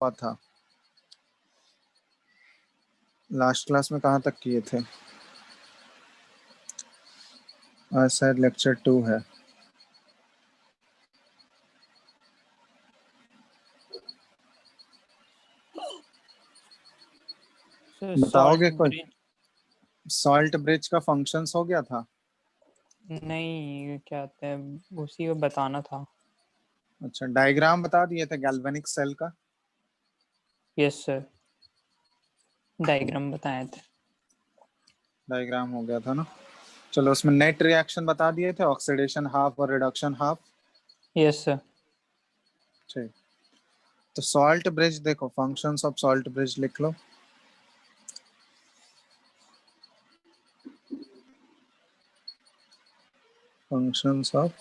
हुआ था last class में, कहाँ तक किए थे? आज शायद लेक्चर 2 है। बताओगे कोई? सॉल्ट ब्रिज का फंक्शंस हो गया था? नहीं, क्या कहते हैं, उसी को बताना था। अच्छा, डायग्राम बता दिए थे गैल्वेनिक सेल का? यस सर, डायग्राम बताए थे। डायग्राम हो गया था ना। चलो, उसमें नेट रिएक्शन बता दिए थे, ऑक्सीडेशन हाफ और रिडक्शन हाफ। Yes sir. ठीक, तो सॉल्ट ब्रिज देखो, फंक्शंस ऑफ सॉल्ट ब्रिज लिख लो। Functions of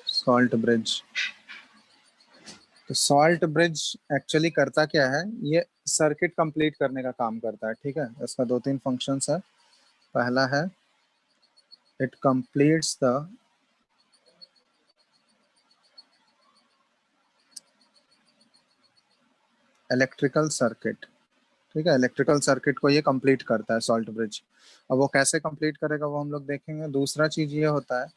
salt bridge. तो सॉल्ट ब्रिज एक्चुअली करता क्या है? ये सर्किट कंप्लीट करने का काम करता है, ठीक है। इसका दो तीन फंक्शंस है। पहला है it completes the electrical circuit, ठीक है। इलेक्ट्रिकल सर्किट को ये कंप्लीट करता है सॉल्ट ब्रिज। अब वो कैसे कंप्लीट करेगा वो हम लोग देखेंगे। दूसरा चीज ये होता है,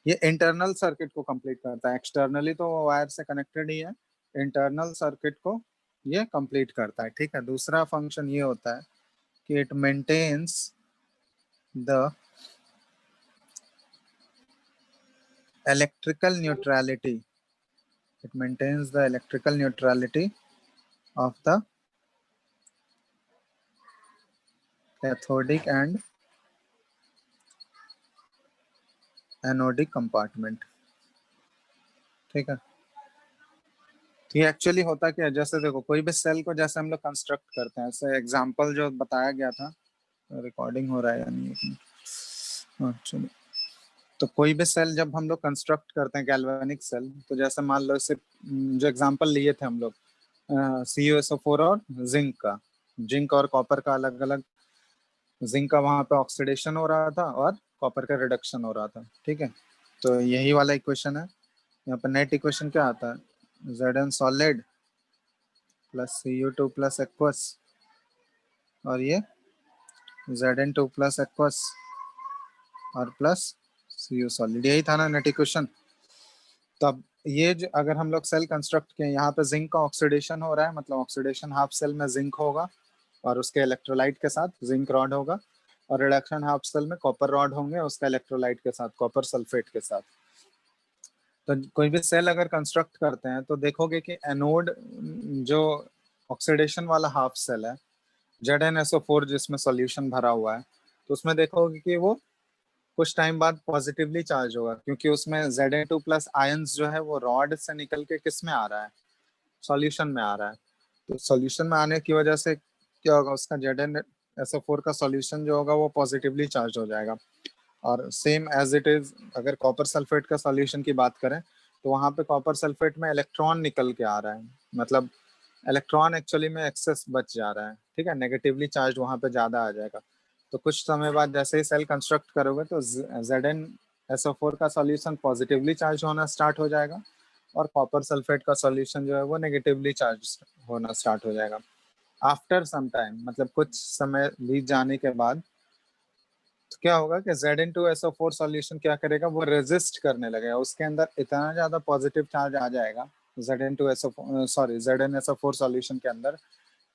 ये इंटरनल सर्किट को कंप्लीट करता है। एक्सटर्नली तो वायर से कनेक्टेड ही है, इंटरनल सर्किट को ये कंप्लीट करता है, ठीक है। दूसरा फंक्शन ये होता है कि it maintains the electrical neutrality. It maintains the electrical neutrality of the cathodic and anodic compartment, ठीक है। तो ये एक्चुअली होता क्या है, जैसे देखो कोई भी सेल को जैसे हम लोग कंस्ट्रक्ट करते हैं, ऐसे एग्जांपल जो बताया गया था, रिकॉर्डिंग हो रहा है या नहीं, एक मिनट। हाँ, चलो। तो कोई भी सेल जब हम लोग कंस्ट्रक्ट करते हैं, गैल्वेनिक सेल, तो जैसे मान लो इसे जो एग्जांपल लिए थे हम लोग, CuSO4 और जिंक का, जिंक और कॉपर का अलग अलग। जिंक का वहां पे ऑक्सीडेशन हो रहा था और कॉपर का रिडक्शन हो रहा था, ठीक है। तो यही वाला इक्वेशन है। यहाँ पे नेट इक्वेशन क्या आता है? Zn solid plus Cu2 plus aqueous, और ये Zn2 प्लस एक्वस और प्लस Cu सॉलिड, यही था ना नेट इक्वेशन। तब ये जो अगर हम लोग सेल कंस्ट्रक्ट किए, यहाँ पे जिंक का ऑक्सीडेशन हो रहा है, मतलब ऑक्सीडेशन हाफ सेल में जिंक होगा और उसके इलेक्ट्रोलाइट के साथ जिंक रॉड होगा, और रिडक्शन हाफ सेल में कॉपर रॉड होंगे उसका इलेक्ट्रोलाइट के साथ, कॉपर सल्फेट के साथ। तो कोई भी सेल अगर कंस्ट्रक्ट करते हैं तो देखोगे कि एनोड जो ऑक्सीडेशन वाला हाफ सेल है, ZnSO4 जिसमें सॉल्यूशन भरा हुआ है, तो उसमें देखोगे कि वो कुछ टाइम बाद पॉजिटिवली चार्ज होगा, क्योंकि उसमें Zn2 प्लस आयंस जो है वो रॉड से निकल के किस में आ रहा है? सॉल्यूशन में आ रहा है। तो सॉल्यूशन में आने की वजह से क्या होगा, उसका ZnSO4 का सॉल्यूशन जो होगा वो पॉजिटिवली चार्ज हो जाएगा। और सेम एज इट इज अगर कॉपर सल्फेट का सॉल्यूशन की बात करें, तो वहां पे कॉपर सल्फेट में इलेक्ट्रॉन निकल के आ रहा है, मतलब इलेक्ट्रॉन एक्चुअली में एक्सेस बच जा रहा है, ठीक है। नेगेटिवली चार्ज वहां पे ज्यादा आ जाएगा। तो कुछ समय बाद जैसे ही सेल कंस्ट्रक्ट करोगे तो ZnSO4 का सॉल्यूशन पॉजिटिवली चार्ज होना स्टार्ट हो जाएगा, और कॉपर सल्फेट का सॉल्यूशन जो है वो नेगेटिवली चार्ज होना स्टार्ट हो जाएगा। आफ्टर सम टाइम, मतलब कुछ समय बीत जाने के बाद, तो क्या होगा कि Zn2SO4 सॉल्यूशन क्या करेगा, वो रेजिस्ट करने लगेगा। उसके अंदर इतना ज्यादा पॉजिटिव चार्ज आ जाएगा ZnSO4 सॉल्यूशन के अंदर,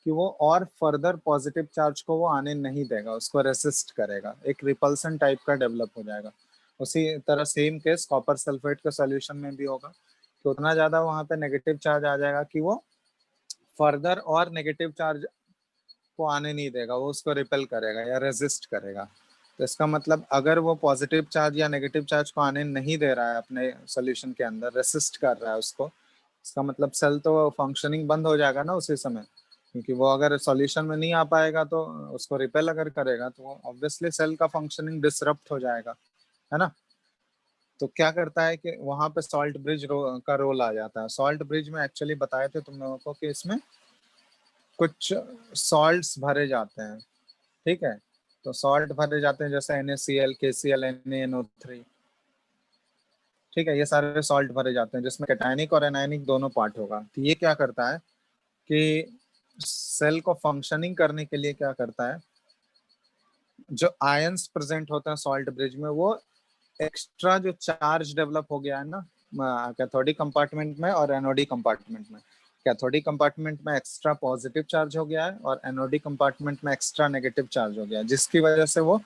कि वो और फर्दर पॉजिटिव चार्ज को वो आने नहीं देगा, उसको रेसिस्ट करेगा, एक रिपल्सन टाइप का डेवलप हो जाएगा। उसी तरह सेम केस कॉपर सल्फेट के सॉल्यूशन में भी होगा, तो उतना ज्यादा वहां पे नेगेटिव चार्ज आ जाएगा कि वो फर्दर और नेगेटिव चार्ज को आने नहीं देगा, वो उसको रिपेल करेगा या रेजिस्ट करेगा। तो इसका मतलब अगर वो पॉजिटिव चार्ज या नेगेटिव चार्ज को आने नहीं दे रहा है अपने सोल्यूशन के अंदर, रेसिस्ट कर रहा है उसको, इसका मतलब सेल तो फंक्शनिंग बंद हो जाएगा ना उसी समय, क्योंकि वो अगर सॉल्यूशन में नहीं आ पाएगा तो उसको रिपेल अगर करेगा तो ऑब्वियसली सेल का फंक्शनिंग डिसरप्ट हो जाएगा, है ना। तो क्या करता है कि वहां पे सॉल्ट ब्रिज का रोल आ जाता है। सॉल्ट ब्रिज में एक्चुअली बताए थे तुम लोगों को कि इसमें कुछ सॉल्ट्स भरे जाते हैं, ठीक है। तो सॉल्ट भरे जाते हैं जैसे NaCl, KCl, NaNO3, ठीक है। ये सारे सॉल्ट भरे जाते हैं जिसमें कैटायनिक और एनायनिक दोनों पार्ट होगा। तो ये क्या करता है, कि सेल को फंक्शनिंग करने के लिए क्या करता है, जो आयंस प्रेजेंट होता है सॉल्ट ब्रिज में, वो एक्स्ट्रा जो चार्ज डेवलप हो गया है ना कैथोडिक कंपार्टमेंट में और एनोडिक कंपार्टमेंट में, कैथोडिक कंपार्टमेंट में एक्स्ट्रा पॉजिटिव चार्ज हो गया है और एनोडिक कंपार्टमेंट में एक्स्ट्रा नेगेटिव चार्ज हो गया है, जिसकी वजह से वो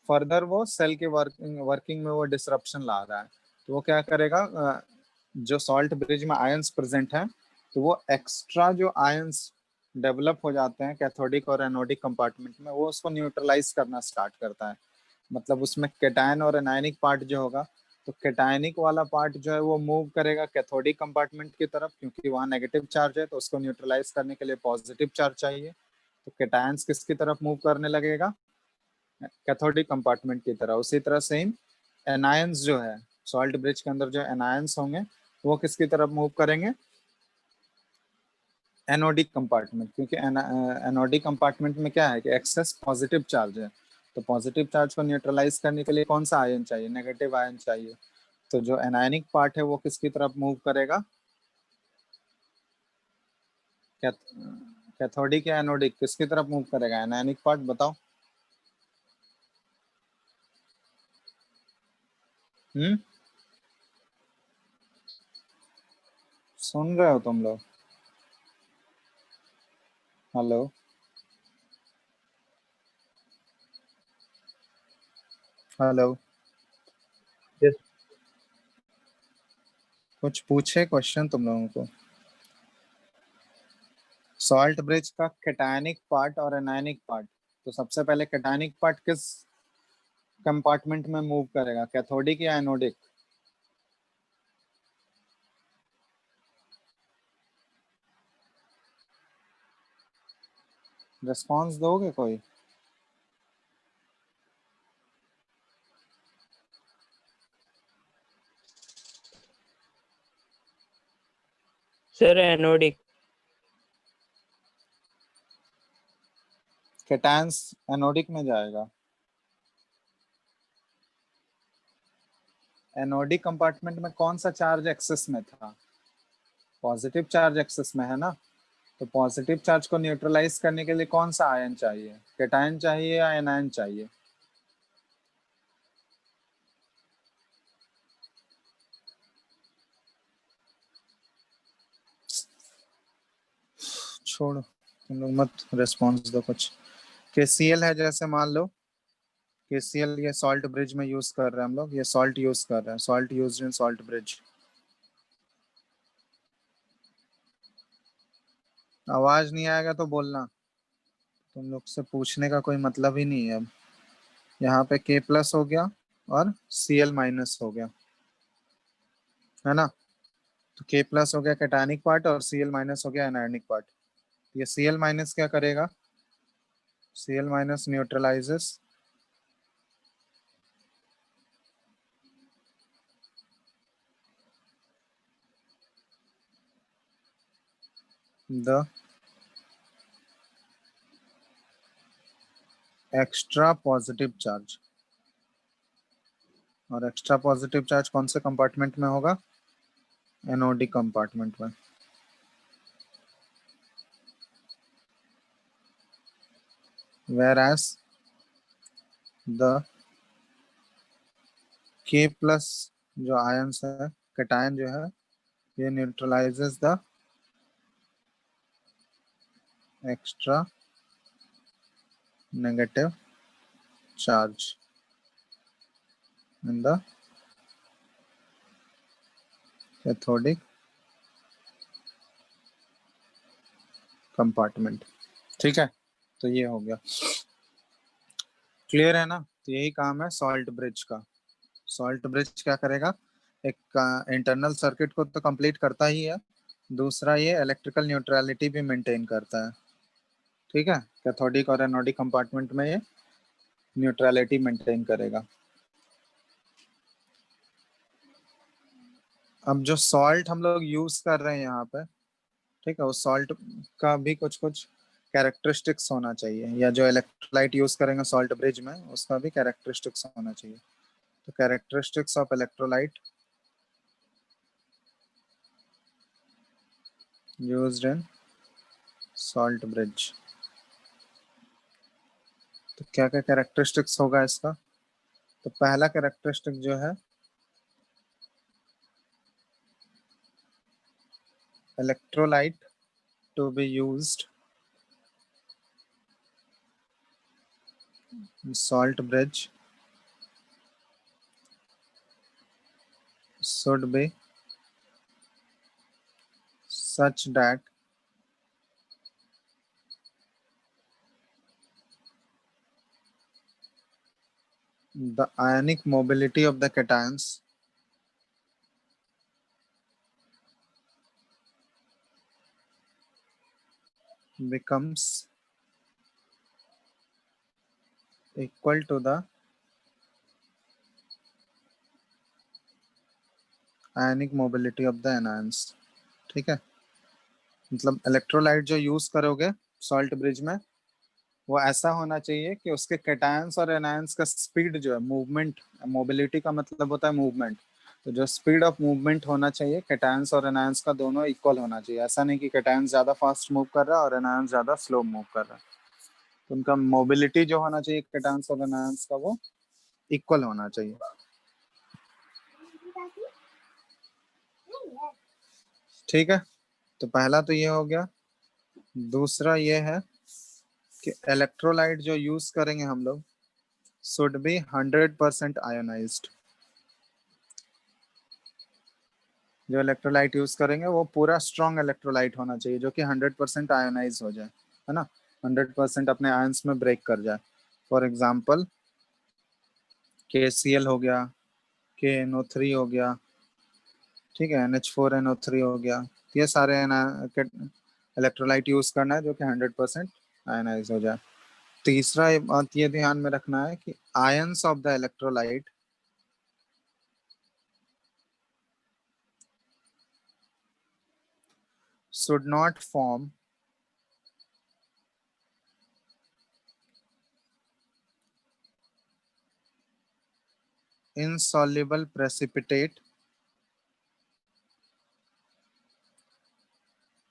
फर्दर वो सेल के वर्किंग में वो डिसरप्शन ला रहा है। तो वो क्या करेगा, जो सॉल्ट ब्रिज में आयंस प्रेजेंट है, तो वो एक्स्ट्रा जो आयंस डेवलप हो जाते हैं कैथोडिक और एनोडिक कंपार्टमेंट में, वो उसको न्यूट्रलाइज करना स्टार्ट करता है। मतलब उसमें कैटायन और एनायनिक पार्ट जो होगा, तो कैटायनिक वाला पार्ट जो है वो मूव करेगा कैथोडिक कंपार्टमेंट की तरफ, क्योंकि वहाँ नेगेटिव चार्ज है, तो उसको न्यूट्रलाइज करने के लिए पॉजिटिव चार्ज चाहिए। तो कैटायंस किसकी तरफ मूव करने लगेगा, कैथोडिक कंपार्टमेंट की तरह। उसी तरह सेम एनायंस जो है सॉल्ट ब्रिज के अंदर, जो एनायंस होंगे वो किसकी तरफ मूव करेंगे, एनोडिक कंपार्टमेंट, क्योंकि एनोडिक कंपार्टमेंट में क्या है कि एक्सेस पॉजिटिव चार्ज है। तो पॉजिटिव चार्ज को न्यूट्रलाइज करने के लिए कौन सा आयन चाहिए, नेगेटिव आयन चाहिए। तो जो एनायनिक पार्ट है वो किसकी तरफ मूव करेगा, कैथोडिक या एनोडिक, किसकी तरफ मूव करेगा, एनायनिक पार्ट, बताओ। हम्म, सुन रहे हो तुम लोग, हेलो, हेलो, Yes. कुछ पूछे क्वेश्चन तुम लोगों को। सॉल्ट ब्रिज का कैटायनिक पार्ट और एनायनिक पार्ट, तो सबसे पहले कैटायनिक पार्ट किस कंपार्टमेंट में मूव करेगा, कैथोडिक या एनोडिक, रिस्पॉन्स दोगे कोई। Sir anodic. कैटायंस एनोडिक में जाएगा। एनोडिक कंपार्टमेंट में कौन सा चार्ज एक्सेस में था, पॉजिटिव चार्ज एक्सेस में है ना। तो पॉजिटिव चार्ज को न्यूट्रलाइज करने के लिए कौन सा आयन चाहिए, कैटायन चाहिए या एनायन चाहिए। छोड़ो, तुम लोग मत रिस्पॉन्स दो कुछ। केसीएल है, जैसे मान लो केसीएल, ये सॉल्ट ब्रिज में यूज कर रहे हैं हम लोग, ये सॉल्ट यूज कर रहे हैं, salt use in salt bridge. आवाज नहीं आएगा तो बोलना, तुम लोग से पूछने का कोई मतलब ही नहीं है अब। यहाँ पे के प्लस हो गया और सीएल माइनस हो गया, है ना। तो के प्लस हो गया कैटायनिक पार्ट और सीएल माइनस हो गया एनायनिक पार्ट। ये सीएल माइनस क्या करेगा, CL minus neutralizes the extra positive charge. और एक्स्ट्रा पॉजिटिव चार्ज कौन से कंपार्टमेंट में होगा, एनोडिक कंपार्टमेंट में। Whereas the K plus जो आयंस है, कैटायन जो है, ये neutralizes the extra negative charge in the cathodic compartment. ठीक है, तो ये हो गया, क्लियर है ना। तो यही काम है सॉल्ट ब्रिज का। सॉल्ट ब्रिज क्या करेगा, एक इंटरनल सर्किट को तो कंप्लीट करता ही है, दूसरा ये इलेक्ट्रिकल न्यूट्रलिटी भी मेंटेन करता है। ठीक है, कैथोडिक और एनोडिक कंपार्टमेंट में ये न्यूट्रलिटी मेंटेन करेगा। अब जो सॉल्ट हम लोग यूज कर रहे हैं यहाँ पे, ठीक है, उस सॉल्ट का भी कुछ कुछ कैरेक्टरिस्टिक्स होना चाहिए, या जो इलेक्ट्रोलाइट यूज करेंगे सॉल्ट ब्रिज में उसका भी कैरेक्टरिस्टिक्स होना चाहिए। तो characteristics of electrolyte, used in salt bridge. तो क्या क्या कैरेक्टरिस्टिक्स होगा इसका? तो पहला कैरेक्टरिस्टिक जो है, electrolyte to be used in salt bridge should be such that the ionic mobility of the cations becomes equal to the ionic mobility of the anions। ठीक है, मतलब इलेक्ट्रोलाइट जो यूज करोगे सॉल्ट ब्रिज में, वो ऐसा होना चाहिए कि उसके कैटायंस और एनायंस का स्पीड जो है, मूवमेंट, मोबिलिटी का मतलब होता है मूवमेंट, तो जो स्पीड ऑफ मूवमेंट होना चाहिए कैटायंस और एनायंस का दोनों इक्वल होना चाहिए। ऐसा नहीं कि कैटायंस ज्यादा फास्ट मूव कर रहा है और एनायंस ज्यादा स्लो मूव कर रहा है। तो उनका मोबिलिटी जो होना चाहिए कैटायंस और एनायंस का, वो इक्वल होना चाहिए। ठीक है, तो पहला तो ये हो गया। दूसरा ये है कि इलेक्ट्रोलाइट जो यूज करेंगे हम लोग शुड बी 100% आयोनाइज्ड। जो इलेक्ट्रोलाइट यूज करेंगे वो पूरा स्ट्रॉन्ग इलेक्ट्रोलाइट होना चाहिए जो कि 100% आयोनाइज हो जाए, है ना, 100% अपने आयंस में ब्रेक कर जाए। फॉर एग्जाम्पल KCl हो गया, KNO3 हो गया, ठीक है, NH4NO3 हो गया। ये सारे इलेक्ट्रोलाइट यूज करना है जो कि 100% आयनाइज हो जाए। तीसरा ये बात ये ध्यान में रखना है कि ions of the electrolyte should not form insoluble precipitate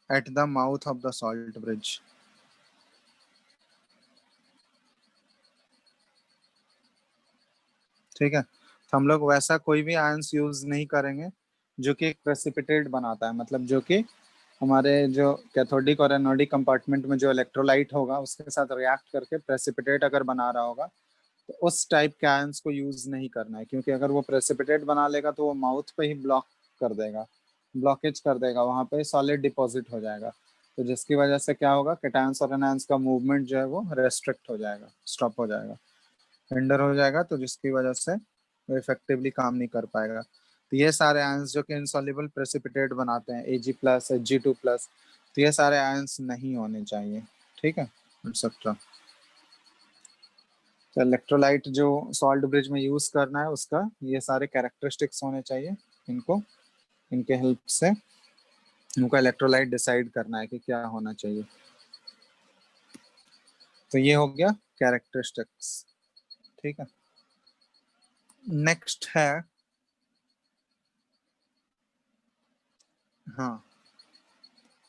at the mouth of the salt bridge। ठीक है, तो हम लोग वैसा कोई भी आयंस यूज नहीं करेंगे जो कि एक प्रेसिपिटेट बनाता है, मतलब जो कि हमारे जो कैथोडिक और एनोडिक कंपार्टमेंट में जो इलेक्ट्रोलाइट होगा उसके साथ रिएक्ट करके प्रेसिपिटेट अगर बना रहा होगा, तो उस टाइप के आयंस को यूज नहीं करना है, क्योंकि अगर वो प्रेसिपिटेट बना लेगा तो वो माउथ पे ही ब्लॉक कर देगा, ब्लॉकेज कर देगा, वहां पे सॉलिड डिपॉजिट हो जाएगा। तो जिसकी वजह से क्या होगा, कैटायंस और एनायंस का मूवमेंट जो है वो रेस्ट्रिक्ट हो जाएगा, स्टॉप हो जाएगा, हिंडर हो जाएगा, तो जिसकी वजह से वो इफेक्टिवली काम नहीं कर पाएगा। तो ये सारे आयंस जो कि इनसॉल्युबल प्रेसिपिटेट बनाते हैं Ag+, Ag2+, तो ये सारे आयंस नहीं होने चाहिए। ठीक है, एक्सेट्रा। तो इलेक्ट्रोलाइट जो सॉल्ट ब्रिज में यूज करना है उसका ये सारे कैरेक्टरिस्टिक्स होने चाहिए। इनको, इनके हेल्प से उनका इलेक्ट्रोलाइट डिसाइड करना है कि क्या होना चाहिए। तो ये हो गया कैरेक्टरिस्टिक्स। ठीक है, नेक्स्ट है, हाँ,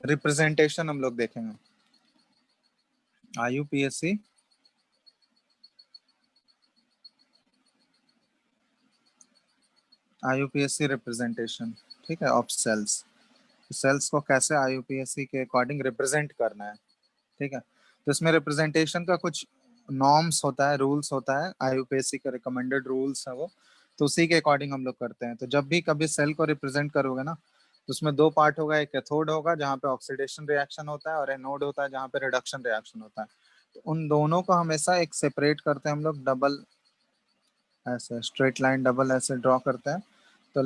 रिप्रेजेंटेशन हम लोग देखेंगे। IUPAC रिप्रेजेंटेशन, ठीक है, ऑफ सेल्स। सेल्स को कैसे IUPAC के अकॉर्डिंग रिप्रेजेंट करना है। ठीक है, तो इसमें रिप्रेजेंटेशन का कुछ नॉर्म्स होता है, रूल्स होता है, IUPAC का रिकमेंडेड रूल्स है वो, तो उसी के अकॉर्डिंग हम लोग करते हैं। तो जब भी कभी सेल को रिप्रेजेंट करोगे ना, तो उसमें दो पार्ट होगा, एक कैथोड होगा जहाँ पे ऑक्सीडेशन रिएक्शन होता है, और एनोड होता है जहाँ पे रिडक्शन रिएक्शन होता है। तो उन दोनों को हमेशा एक सेपरेट करते हैं हम लोग, डबल ऐसे स्ट्रेट लाइन डबल ऐसे ड्रॉ करते हैं। तो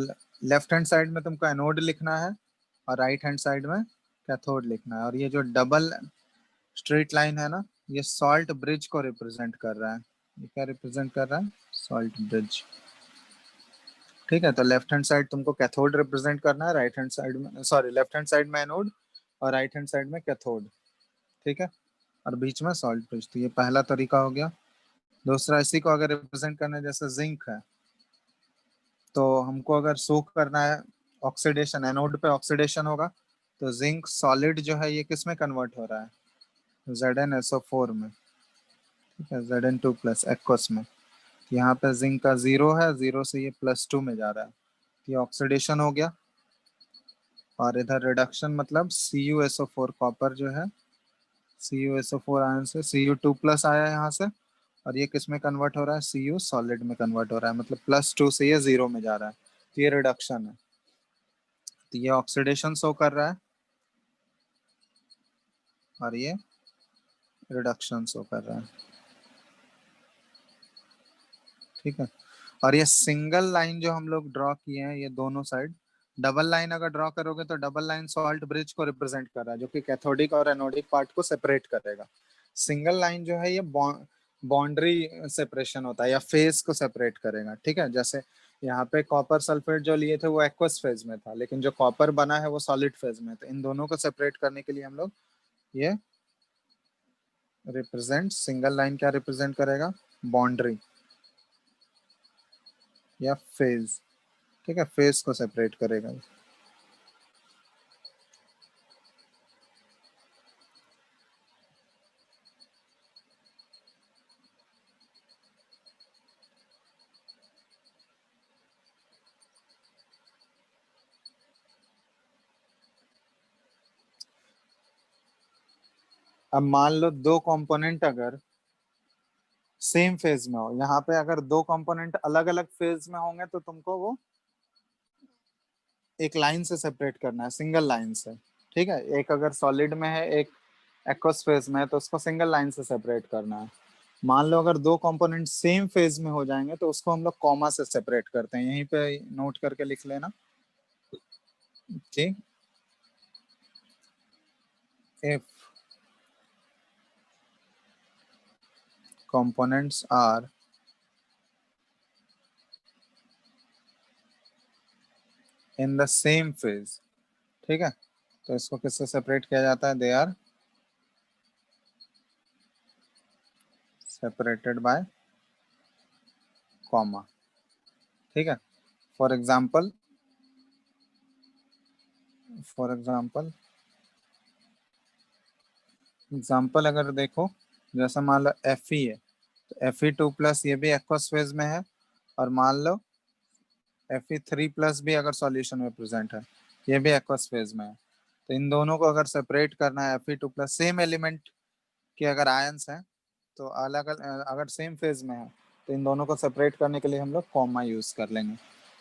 लेफ्ट हैंड साइड में तुमको एनोड लिखना है और राइट हैंड साइड में कैथोड लिखना है। और ये जो डबल स्ट्रेट लाइन है ना, ये सॉल्ट ब्रिज को रिप्रेजेंट कर रहा है। ये क्या रिप्रेजेंट कर रहा है? Salt bridge. ठीक है, तो लेफ्ट हैंड साइड तुमको कैथोड रिप्रेजेंट करना है, राइट हैंड साइड में, सॉरी, लेफ्ट हैंड साइड में एनोड और राइट हैंड साइड में कैथोड। ठीक है, और बीच में सॉल्ट ब्रिज। तो ये पहला तरीका हो गया। दूसरा, इसी को अगर रिप्रेजेंट करना है, जैसे जिंक है, तो हमको अगर सोक करना है, ऑक्सीडेशन, एनोड पे ऑक्सीडेशन होगा तो जिंक सॉलिड जो है ये किस में कन्वर्ट हो रहा है, ZnSO4 में, ठीक है, Zn2+ एक्वस में। यहाँ पे जिंक का 0 है, 0 से ये +2 में जा रहा है, ये ऑक्सीडेशन हो गया। और इधर रिडक्शन मतलब CuSO4 कॉपर जो है, CuSO4 आयन से Cu2+ आया यहाँ से, और ये किस में कन्वर्ट हो रहा है, Cu सॉलिड में कन्वर्ट हो रहा है, मतलब +2 से ये 0 में जा रहा है, तो ये रिडक्शन है। तो ये ऑक्सीडेशन शो कर रहा है और ये रिडक्शन शो कर रहा है, ठीक है। और ये सिंगल लाइन जो हम लोग ड्रॉ किए हैं ये दोनों साइड, डबल लाइन अगर ड्रॉ करोगे तो डबल लाइन सॉल्ट ब्रिज को रिप्रेजेंट कर रहा है, जो कि कैथोडिक और एनोडिक पार्ट को सेपरेट करेगा। सिंगल लाइन जो है ये बाउंड्री सेपरेशन होता है या फेज को सेपरेट करेगा, ठीक है। जैसे यहाँ पे कॉपर सल्फेट जो लिए थे वो एक्वस फेज में था, लेकिन जो कॉपर बना है वो सॉलिड फेज में, तो इन दोनों को सेपरेट करने के लिए हम लोग ये रिप्रेजेंट, सिंगल लाइन क्या रिप्रेजेंट करेगा, बाउंड्री या फेज, ठीक है, फेस को सेपरेट करेगा। अब मान लो दो कंपोनेंट अगर सेम फेज में हो, यहाँ पे अगर दो कंपोनेंट अलग अलग फेज में होंगे तो तुमको वो एक लाइन से सेपरेट करना है, सिंगल लाइन से, ठीक है। एक अगर सॉलिड में है, एक एक्वस फेज में है, तो उसको सिंगल लाइन से सेपरेट करना है। मान लो अगर दो कंपोनेंट सेम फेज में हो जाएंगे तो उसको हम लोग कॉमा से सेपरेट करते हैं, यहीं पे नोट करके लिख लेना, ठीक। If components are in the same phase, ठीक है, तो इसको किससे सेपरेट किया जाता है, they are separated by comma, ठीक है। फॉर एग्जाम्पल एग्जाम्पल अगर देखो, जैसा मान लो Fe है, तो Fe2+ ये भी एक्वस फेज में है, और मान लो Fe3+ भी अगर सॉल्यूशन में प्रेजेंट है, ये भी एक्वस फेज में है। तो इन दोनों को अगर सेपरेट करना है, Fe2+ सेम एलिमेंट के अगर आयंस हैं, तो अलग अलग अगर सेम फेज में है तो इन दोनों को सेपरेट करने के लिए हम लोग कॉमा यूज कर लेंगे।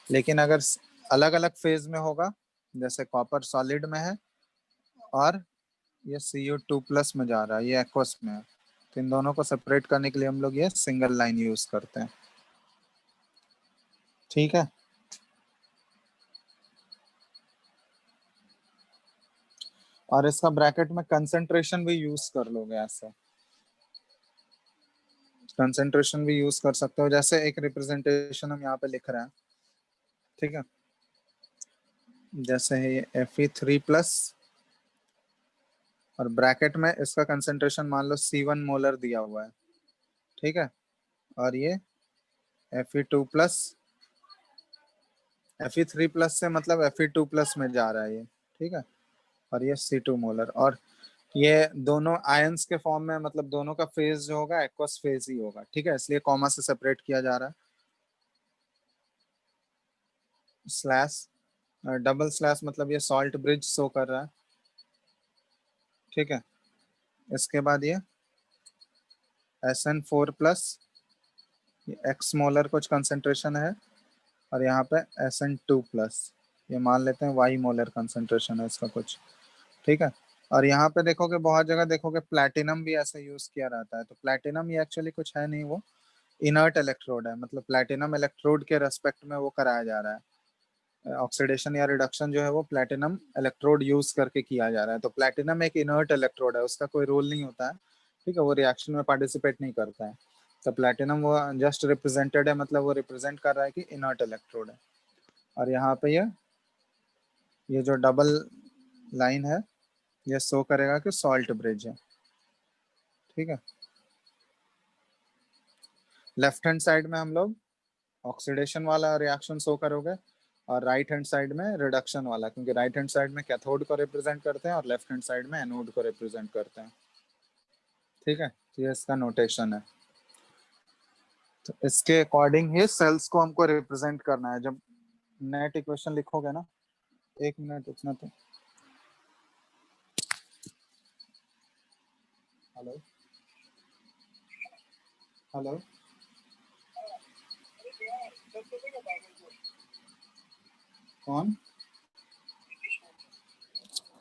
लेकिन अगर अलग अलग फेज में होगा, जैसे कॉपर सॉलिड में है और ये Cu2+ में जा रहा है, ये एक्वस में है, तो इन दोनों को सेपरेट करने के लिए हम लोग ये सिंगल लाइन यूज करते हैं, ठीक है। और इसका ब्रैकेट में कंसंट्रेशन भी यूज कर लोगे, ऐसे कंसंट्रेशन भी यूज कर सकते हो, जैसे एक रिप्रेजेंटेशन हम यहाँ पे लिख रहे हैं, ठीक है। जैसे है ये Fe3+ और ब्रैकेट में इसका कंसंट्रेशन मान लो C1 मोलर दिया हुआ है, ठीक है। और ये Fe2+, Fe3+ से मतलब Fe2+ में जा रहा है ये, ठीक है। और ये C2 मोलर, और ये दोनों आयंस के फॉर्म में, मतलब दोनों का फेज जो होगा एक्वस फेज ही होगा, ठीक है, इसलिए कॉमा से सेपरेट किया जा रहा है। स्लैश, डबल स्लैश मतलब ये सॉल्ट ब्रिज शो कर रहा है, ठीक है। इसके बाद ये Sn4+, ये एक्स मोलर कुछ कंसेंट्रेशन है, और यहाँ पे Sn2+, ये मान लेते हैं वाई मोलर कंसेंट्रेशन है इसका कुछ, ठीक है। और यहाँ पे देखोगे बहुत जगह देखोगे प्लैटिनम भी ऐसे यूज किया रहता है, तो प्लैटिनम ये एक्चुअली कुछ है नहीं, वो इनर्ट इलेक्ट्रोड है, मतलब प्लैटिनम इलेक्ट्रोड के रेस्पेक्ट में वो कराया जा रहा है, ऑक्सीडेशन या रिडक्शन जो है वो प्लैटिनम इलेक्ट्रोड यूज करके किया जा रहा है। तो प्लैटिनम एक इनर्ट इलेक्ट्रोड है, उसका कोई रोल नहीं होता है, ठीक है, वो रिएक्शन में पार्टिसिपेट नहीं करता है। तो प्लैटिनम वो जस्ट रिप्रेजेंटेड है, मतलब वो रिप्रेजेंट कर रहा है कि इनर्ट इलेक्ट्रोड है। और यहाँ पे ये जो डबल लाइन है ये शो करेगा कि सॉल्ट ब्रिज है, ठीक है। लेफ्ट हैंड साइड में हम लोग ऑक्सीडेशन वाला रिएक्शन शो करोगे, और राइट हैंड साइड में रिडक्शन वाला, क्योंकि राइट हैंड साइड में कैथोड को रिप्रेजेंट करते हैं और लेफ्ट हैंड साइड में एनोड को रिप्रेजेंट करते हैं। ठीक है, तो ये इसका नोटेशन है। तो इसके अकॉर्डिंग ही सेल्स को हमको रिप्रेजेंट करना है। जब नेट इक्वेशन लिखोगे ना, 1 मिनट रुकना तो। हेलो हेलो, कौन?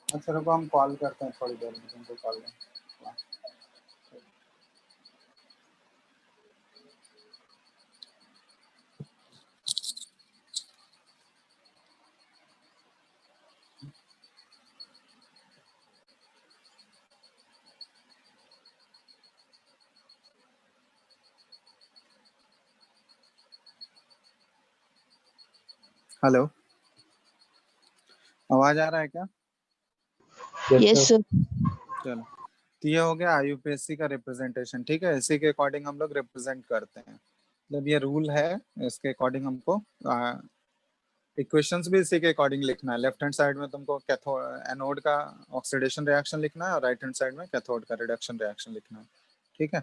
अच्छा रुको, हम कॉल करते हैं थोड़ी देर में तुमको, कॉल में। हेलो, आवाज आ रहा है क्या? Yes, sir. चलो, तो ये हो गया आईयूपीएससी का रिप्रेजेंटेशन। ठीक है, इसी के अकॉर्डिंग हम लोग रिप्रेजेंट करते हैं। मतलब ये रूल है, इसके अकॉर्डिंग हमको इक्वेशंस भी इसी के अकॉर्डिंग लिखना है। लेफ्ट हैंड साइड में तुमको कैथोड एनोड का ऑक्सीडेशन रिएक्शन लिखना है और राइट हैंड साइड में कैथोड का रिडक्शन रिएक्शन लिखना है। ठीक है,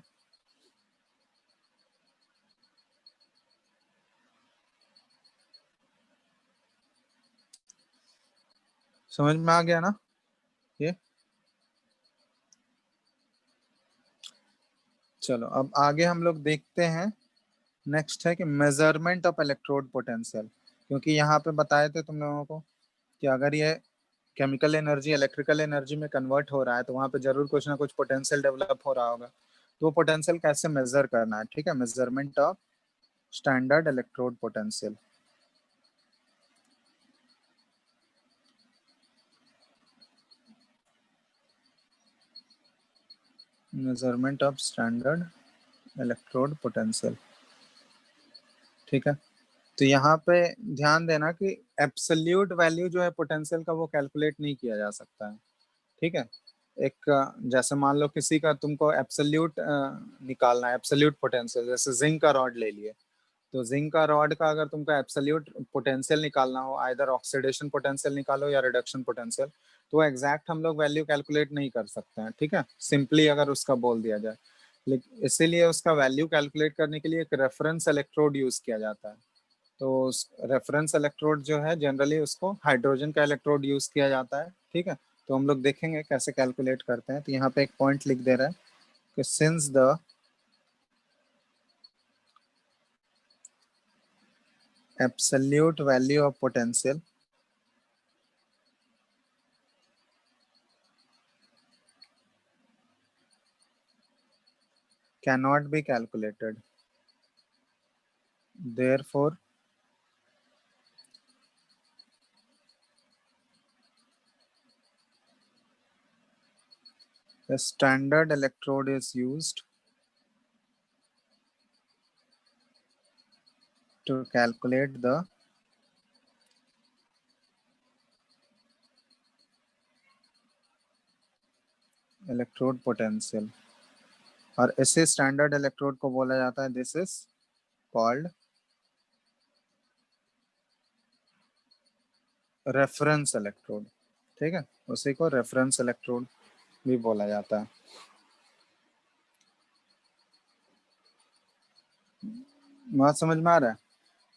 समझ में आ गया ना ये? चलो अब आगे हम लोग देखते हैं। नेक्स्ट है कि मेजरमेंट ऑफ इलेक्ट्रोड पोटेंशियल। क्योंकि यहाँ पे बताए थे तुम लोगों को कि अगर ये केमिकल एनर्जी इलेक्ट्रिकल एनर्जी में कन्वर्ट हो रहा है तो वहाँ पे जरूर कुछ ना कुछ पोटेंशियल डेवलप हो रहा होगा। तो वो पोटेंशियल कैसे मेजर करना है? ठीक है, measurement of standard electrode potential. Measurement of standard electrode potential. ठीक है, तो यहाँ पे ध्यान देना कि एब्सोल्यूट वैल्यू जो है पोटेंशियल का वो कैलकुलेट नहीं किया जा सकता है। ठीक है, एक जैसे मान लो किसी का तुमको एब्सोल्यूट निकालना है, एब्सोल्यूट पोटेंशियल, जैसे जिंक का रॉड ले लिए। तो जिंक का रॉड का अगर तुमको एब्सोल्यूट पोटेंशियल निकालना हो, आइदर ऑक्सीडेशन पोटेंशियल निकालो या रिडक्शन पोटेंशियल, तो एग्जैक्ट हम लोग वैल्यू कैलकुलेट नहीं कर सकते हैं। ठीक है, सिंपली अगर उसका बोल दिया जाए, लेकिन इसीलिए उसका वैल्यू कैलकुलेट करने के लिए एक रेफरेंस इलेक्ट्रोड यूज किया जाता है। तो रेफरेंस इलेक्ट्रोड जो है जनरली उसको हाइड्रोजन का इलेक्ट्रोड यूज किया जाता है। ठीक है, तो हम लोग देखेंगे कैसे कैलकुलेट करते हैं। तो यहाँ पे एक पॉइंट लिख दे रहा है कि since the absolute value of potential cannot be calculated, therefore a standard electrode is used to calculate the electrode potential. और इसे स्टैंडर्ड इलेक्ट्रोड को बोला जाता है, this is called reference electrode. ठीक है, उसी को रेफरेंस इलेक्ट्रोड भी बोला जाता है। बात समझ में आ रहा है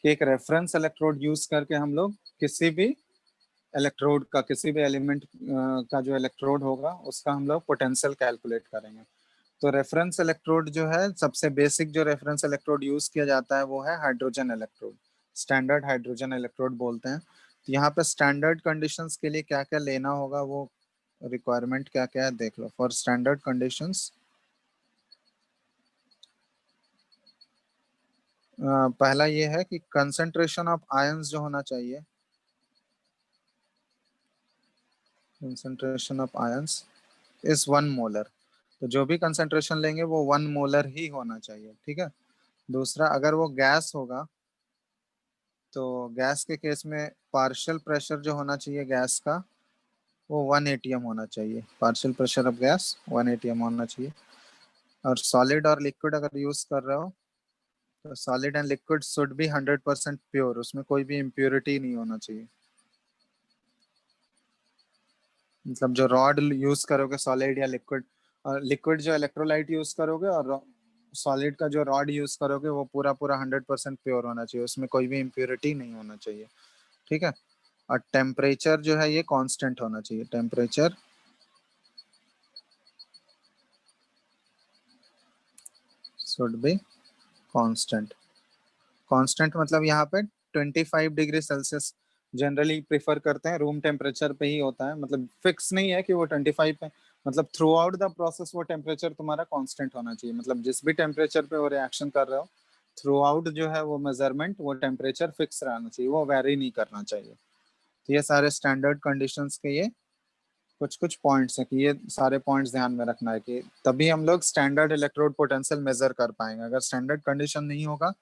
कि एक रेफरेंस इलेक्ट्रोड यूज करके हम लोग किसी भी इलेक्ट्रोड का, किसी भी एलिमेंट का जो इलेक्ट्रोड होगा उसका हम लोग पोटेंशियल कैलकुलेट करेंगे। तो रेफरेंस इलेक्ट्रोड जो है, सबसे बेसिक जो रेफरेंस इलेक्ट्रोड यूज किया जाता है वो है hydrogen electrode. Standard hydrogen electrode बोलते हैं। तो यहाँ पे स्टैंडर्ड कंडीशंस के लिए क्या क्या लेना होगा, वो रिक्वायरमेंट क्या क्या है देख लो। फॉर स्टैंडर्ड कंडीशंस, पहला ये है कि कंसंट्रेशन ऑफ आयंस जो होना चाहिए, concentration of ions is 1 molar. तो जो भी कंसंट्रेशन लेंगे वो 1 मोलर ही होना चाहिए। ठीक है, दूसरा अगर वो गैस होगा तो गैस के केस में पार्शियल प्रेशर जो होना चाहिए गैस का वो 1 atm होना चाहिए। Partial pressure of gas 1 atm होना चाहिए। और सॉलिड और लिक्विड अगर यूज कर रहे हो तो solid and liquid should be 100% pure, उसमें कोई भी इम्प्योरिटी नहीं होना चाहिए। मतलब जो रॉड यूज करोगे सॉलिड या लिक्विड, और लिक्विड जो इलेक्ट्रोलाइट यूज करोगे और सॉलिड का जो रॉड यूज करोगे वो पूरा पूरा 100% प्योर होना चाहिए, उसमें कोई भी इम्प्योरिटी नहीं होना चाहिए। ठीक है। और टेम्परेचर जो है ये कांस्टेंट होना चाहिए, temperature should be constant. Constant मतलब यहाँ पे 25 डिग्री सेल्सियस जनरली प्रेफर करते हैं, रूम टेम्परेचर पे ही होता है, मतलब फिक्स नहीं है कि वो 25 पे, मतलब थ्रू आउट द प्रोसेस वो टेम्परेचर तुम्हारा कांस्टेंट होना चाहिए, मतलब जिस भी टेम्परेचर पे वो रिएक्शन कर रहे हो थ्रू आउट जो है वो मेजरमेंट, वो टेम्परेचर फिक्स रहना चाहिए, वो वेरी नहीं करना चाहिए। तो ये सारे स्टैंडर्ड कंडीशंस के ये कुछ कुछ पॉइंट्स हैं कि ये सारे पॉइंट्स ध्यान में रखना है कि तभी हम लोग स्टैंडर्ड इलेक्ट्रोड पोटेंशियल मेजर कर पाएंगे। अगर स्टैंडर्ड कंडीशन नहीं होगा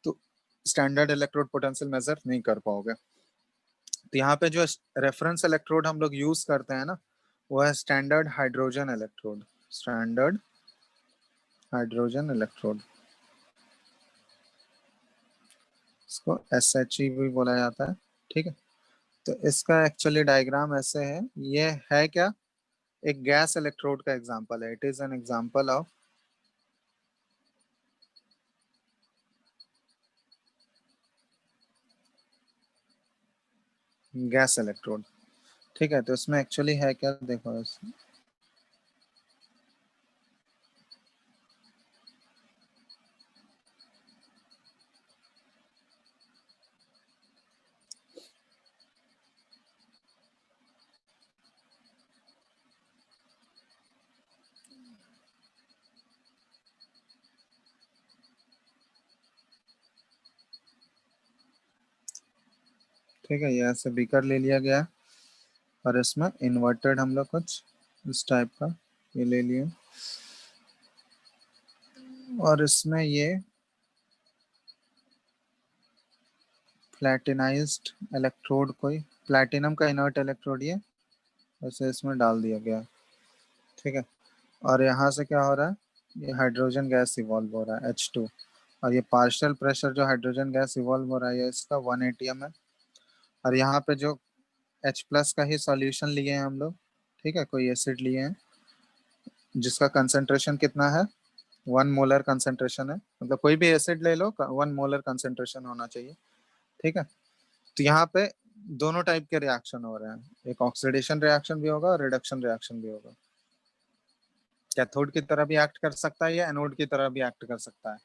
तो स्टैंडर्ड इलेक्ट्रोड पोटेंशियल मेजर नहीं कर पाओगे। तो यहाँ पे जो रेफरेंस इलेक्ट्रोड हम लोग यूज करते हैं ना, वो है standard hydrogen electrode, standard hydrogen electrode, इसको SHE भी बोला जाता है। ठीक है। तो इसका एक्चुअली डायग्राम ऐसे है, ये है क्या, एक गैस इलेक्ट्रोड का एग्जांपल है, it is an example of gas electrode. ठीक है। तो इसमें एक्चुअली है क्या, देखो इसमें ठीक है, ये ऐसे बीकर ले लिया गया और इसमें इन्वर्टेड हम लोग कुछ इस टाइप का ये ले लिए, और इसमें ये प्लेटिनाइज्ड इलेक्ट्रोड, कोई प्लैटिनम का इनर्ट इलेक्ट्रोड ये वैसे इसमें डाल दिया गया। ठीक है। और यहाँ से क्या हो रहा है, ये हाइड्रोजन गैस इवॉल्व हो रहा है H2, और ये पार्शियल प्रेशर जो हाइड्रोजन गैस इवॉल्व हो रहा है ये इसका 1 atm है। और यहाँ पे जो H प्लस का ही सॉल्यूशन लिए हैं हम लोग, ठीक है, कोई एसिड लिए हैं जिसका कंसंट्रेशन कितना है, 1 मोलर कंसंट्रेशन है, मतलब कोई भी एसिड ले लो 1 मोलर कंसंट्रेशन होना चाहिए। ठीक है। तो यहाँ पे दोनों टाइप के रिएक्शन हो रहे हैं, एक ऑक्सीडेशन रिएक्शन भी होगा और रिडक्शन रिएक्शन भी होगा। कैथोड की तरह भी एक्ट कर सकता है या एनोड की तरह भी एक्ट कर सकता है,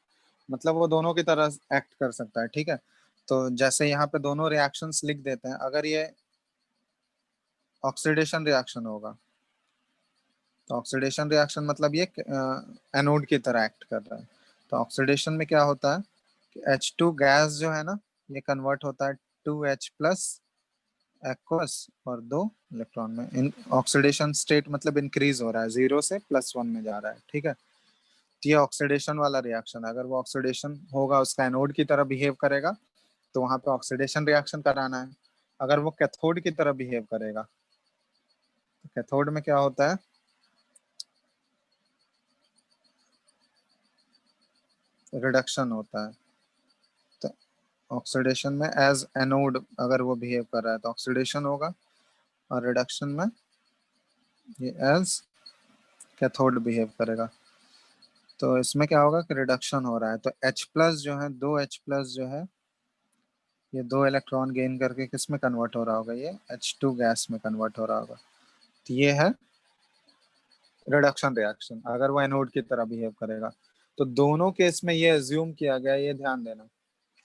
मतलब वो दोनों की तरह एक्ट कर सकता है। ठीक है। तो जैसे यहाँ पे दोनों रिएक्शंस लिख देते हैं, अगर ये ऑक्सीडेशन रिएक्शन होगा तो ऑक्सीडेशन रिएक्शन मतलब ये एनोड की तरह एक्ट कर रहा है। तो ऑक्सीडेशन में क्या होता है कि H2 गैस जो है ना ये कन्वर्ट होता है 2H प्लस एक्वस और 2 इलेक्ट्रॉन में, इन ऑक्सीडेशन स्टेट मतलब इंक्रीज हो रहा है, 0 से +1 में जा रहा है। ठीक है। तो ये ऑक्सीडेशन वाला रिएक्शन, अगर वो ऑक्सीडेशन होगा उसका एनोड की तरह बिहेव करेगा तो वहां पे ऑक्सीडेशन रिएक्शन कराना है। अगर वो कैथोड की तरह बिहेव करेगा तो कैथोड में क्या होता है, रिडक्शन होता है। तो ऑक्सीडेशन में एज एनोड अगर वो बिहेव कर रहा है तो ऑक्सीडेशन होगा, और रिडक्शन में ये एज कैथोड बिहेव करेगा। तो इसमें क्या होगा कि रिडक्शन हो रहा है, तो H प्लस जो है, 2H प्लस जो है ये 2 इलेक्ट्रॉन गेन करके किस में कन्वर्ट हो रहा होगा, ये H2 गैस में कन्वर्ट हो रहा होगा। तो ये है रिडक्शन रिएक्शन अगर वो एनोड की तरह बिहेव करेगा। तो दोनों केस में ये एज्यूम किया गया है, ये ध्यान देना,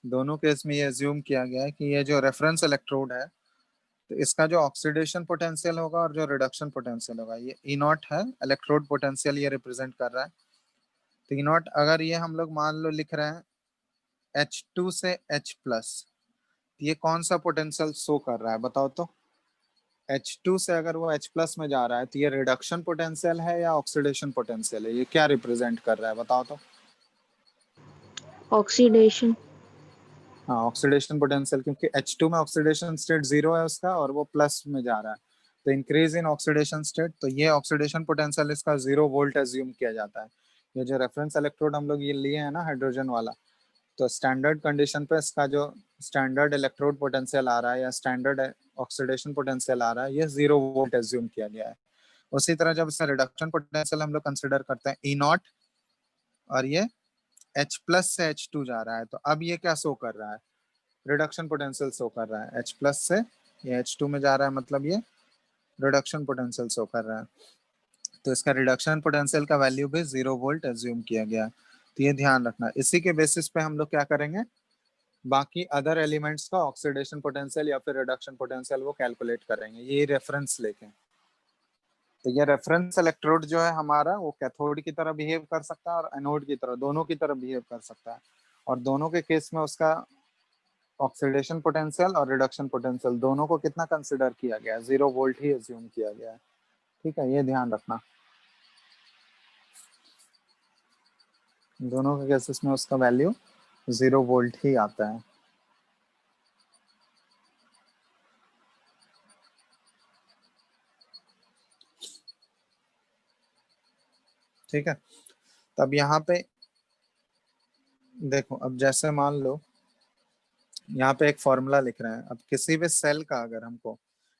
दोनों केस में ये एज्यूम किया गया है कि ये जो रेफरेंस इलेक्ट्रोड है तो इसका जो ऑक्सीडेशन पोटेंशियल होगा और जो रिडक्शन पोटेंशियल होगा ये ई नॉट है, इलेक्ट्रोड पोटेंशियल ये रिप्रेजेंट कर रहा है। तो ई नॉट अगर ये हम लोग मान लो लिख रहे हैं H2 से H प्लस, ये कौन सा पोटेंशियल शो कर रहा है बताओ तो। H2 से अगर वो H प्लस में जा रहा है तो ये रिडक्शन पोटेंशियल है या ऑक्सीडेशन पोटेंशियल है, ये क्या रिप्रेजेंट कर रहा है बताओ तो। ऑक्सीडेशन। हाँ ऑक्सीडेशन पोटेंशियल, क्योंकि H2 में ऑक्सीडेशन स्टेट 0 है उसका और वो प्लस में जा रहा है, तो इंक्रीज इन ऑक्सीडेशन स्टेट, तो ये ऑक्सीडेशन पोटेंशियल इसका 0 वोल्ट एज्यूम किया जाता है। ये जो रेफरेंस इलेक्ट्रोड हम लोग ये लिए हैं ना हाइड्रोजन वाला, तो स्टैंडर्ड कंडीशन पे इसका जो स्टैंडर्ड इलेक्ट्रोड पोटेंशियल आ रहा है या स्टैंडर्ड ऑक्सीडेशन पोटेंशियल आ रहा है ये 0 वोल्ट एज्यूम किया गया है। उसी तरह जब इसका रिडक्शन पोटेंशियल हम लोग कंसिडर करते हैं ई नॉट और ये H प्लस से H2 जा रहा है, तो अब ये क्या शो कर रहा है, रिडक्शन पोटेंशियल शो कर रहा है। H प्लस से ये H2 में जा रहा है, मतलब ये रिडक्शन पोटेंशियल शो कर रहा है। तो इसका रिडक्शन पोटेंशियल का वैल्यू भी 0 वोल्ट एज्यूम किया गया। तो ये ध्यान रखना, इसी के बेसिस पे हम लोग क्या करेंगे, बाकी अदर एलिमेंट्स का ऑक्सीडेशन पोटेंशियल या फिर रिडक्शन पोटेंशियल वो कैलकुलेट करेंगे, ये रेफरेंस लेके। तो ये रेफरेंस इलेक्ट्रोड जो है हमारा वो कैथोड की तरह बिहेव कर सकता है और एनोड की तरह, दोनों की तरह बिहेव कर सकता है। और दोनों के केस में उसका ऑक्सीडेशन पोटेंशियल और रिडक्शन पोटेंशियल दोनों को कितना कंसिडर किया गया है, 0 वोल्ट ही एज्यूम किया गया है। ठीक है, ये ध्यान रखना, दोनों के केसेस में उसका वैल्यू 0 वोल्ट ही आता है। ठीक है, तब यहाँ पे देखो, अब जैसे मान लो यहाँ पे एक फॉर्मूला लिख रहे हैं, अब किसी भी सेल का अगर हमको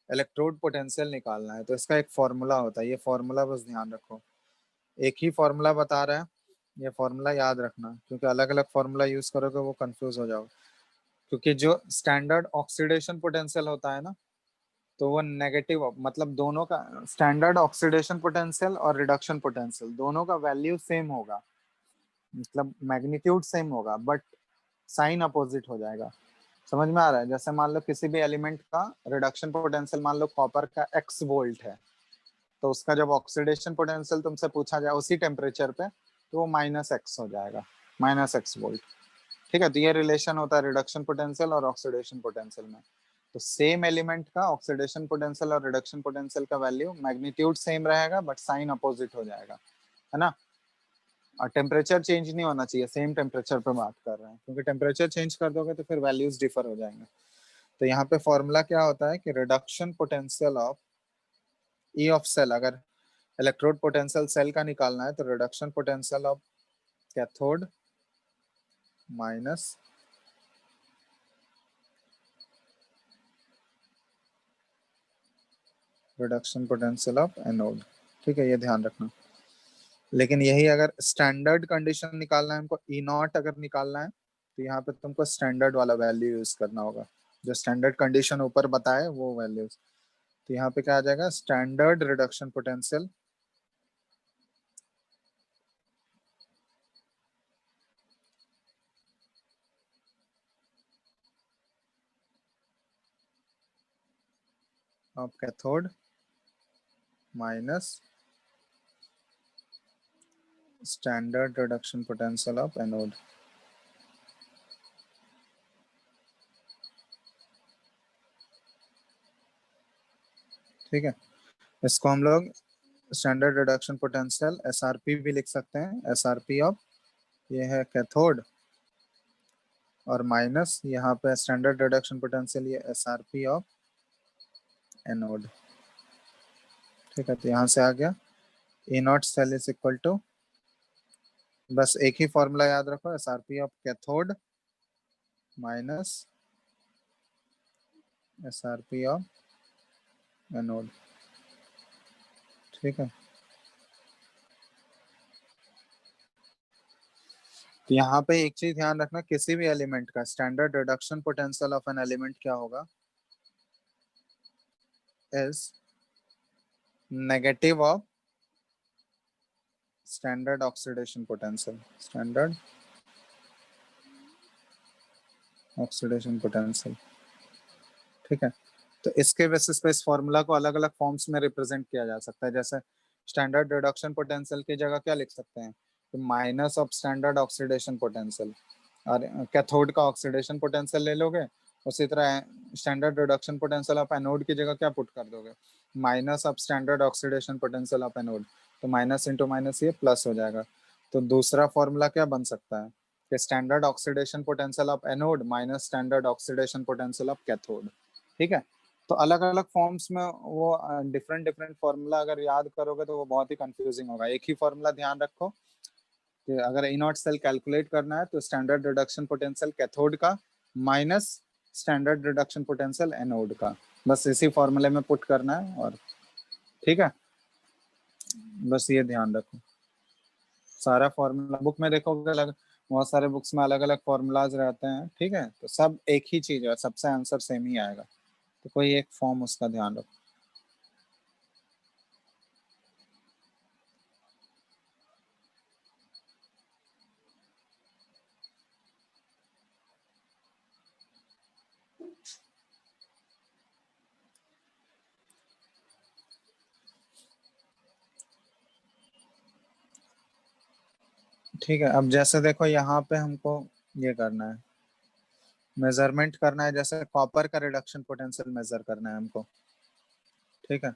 इलेक्ट्रोड पोटेंशियल निकालना है तो इसका एक फॉर्मूला होता है, ये फॉर्मूला बस ध्यान रखो, एक ही फॉर्मूला बता रहा है, ये फॉर्मूला याद रखना, क्योंकि अलग अलग फॉर्मूला यूज करोगे वो कंफ्यूज हो जाओगे। क्योंकि जो स्टैंडर्ड ऑक्सीडेशन पोटेंशियल होता है ना, तो वो नेगेटिव, मतलब दोनों का स्टैंडर्ड ऑक्सीडेशन पोटेंशियल और रिडक्शन पोटेंशियल दोनों का वैल्यू सेम होगा, मतलब मैग्नीट्यूड सेम होगा, बट साइन अपोजिट हो जाएगा। समझ में आ रहा है? जैसे मान लो किसी भी एलिमेंट का रिडक्शन पोटेंशियल, मान लो कॉपर का x वोल्ट है, तो उसका जब ऑक्सीडेशन पोटेंशियल तुमसे पूछा जाए उसी टेम्परेचर पे, तो वो -x हो जाएगा, -x वोल्ट। ठीक है, तो ये रिलेशन होता है रिडक्शन पोटेंशियल और ऑक्सीडेशन पोटेंशियल में। तो सेम एलिमेंट का ऑक्सीडेशन पोटेंशियल और रिडक्शन पोटेंशियल का वैल्यू मैग्नीट्यूड सेम रहेगा बट साइन अपोजिट हो जाएगा, है ना। और टेम्परेचर चेंज नहीं होना चाहिए, सेम टेम्परेचर पे बात कर रहे हैं, क्योंकि टेम्परेचर चेंज कर दोगे तो फिर वैल्यूज डिफर हो जाएंगे। तो यहाँ पे फॉर्मूला क्या होता है कि reduction potential of E of cell, अगर इलेक्ट्रोड पोटेंशियल सेल का निकालना है तो reduction potential of cathode minus reduction potential of anode. ठीक है, ये ध्यान रखना। लेकिन यही अगर स्टैंडर्ड कंडीशन निकालना है हमको, ई नॉट अगर निकालना है, तो यहाँ पे तुमको स्टैंडर्ड वाला वैल्यू यूज करना होगा, जो स्टैंडर्ड कंडीशन ऊपर बताए वो वैल्यूज। तो यहाँ पे क्या आ जाएगा, standard reduction potential of cathode minus standard reduction potential of anode. ठीक है, इसको हम लोग स्टैंडर्ड रिडक्शन पोटेंशियल SRP भी लिख सकते हैं, SRP ऑफ ये है कैथोड और माइनस यहाँ पे स्टैंडर्ड रिडक्शन पोटेंशियल ये SRP ऑफ एनोड। ठीक है, तो यहाँ से आ गया E naught cell is equal to, बस एक ही फॉर्मूला याद रखो, SRP of cathode minus SRP of anode. ठीक है, तो यहाँ पे एक चीज ध्यान रखना, किसी भी एलिमेंट का standard reduction potential of an element क्या होगा, is negative of standard oxidation potential, standard oxidation potential. ठीक है, तो इसके बेसिस पे इस फॉर्मूला को अलग अलग फॉर्म्स में रिप्रेजेंट किया जा सकता है। जैसे स्टैंडर्ड रिडक्शन पोटेंशियल की जगह क्या लिख सकते हैं, तो minus of standard oxidation potential, और कैथोड का ऑक्सीडेशन पोटेंशियल ले लोगे, उसी तरह standard reduction potential of anode की जगह क्या पुट कर दोगे, minus of standard oxidation potential of anode, तो माइनस इंटू माइनस ये प्लस हो जाएगा। तो दूसरा फॉर्मूला क्या बन सकता है कि standard oxidation potential of anode minus standard oxidation potential of cathode. ठीक है, तो अलग अलग फॉर्म्स में वो डिफरेंट डिफरेंट फॉर्मूला अगर याद करोगे तो वो बहुत ही कंफ्यूजिंग होगा। एक ही फॉर्मूला ध्यान रखो, कि अगर ई नॉट सेल कैलकुलेट करना है तो स्टैंडर्ड रिडक्शन पोटेंशियल कैथोड का minus standard reduction potential anode का, बस इसी फॉर्मूले में पुट करना है। और ठीक है, बस ये ध्यान रखो, सारा फॉर्मूला बुक में देखोगे अलग, बहुत सारे बुक्स में अलग अलग फॉर्मूलाज रहते हैं, ठीक है, तो सब एक ही चीज है, सबसे आंसर सेम ही आएगा, तो कोई एक फॉर्म उसका ध्यान रखो। ठीक है, अब जैसे देखो यहाँ पे हमको ये करना है, मेजरमेंट करना है, जैसे कॉपर का रिडक्शन पोटेंशियल मेजर करना है हमको, ठीक है,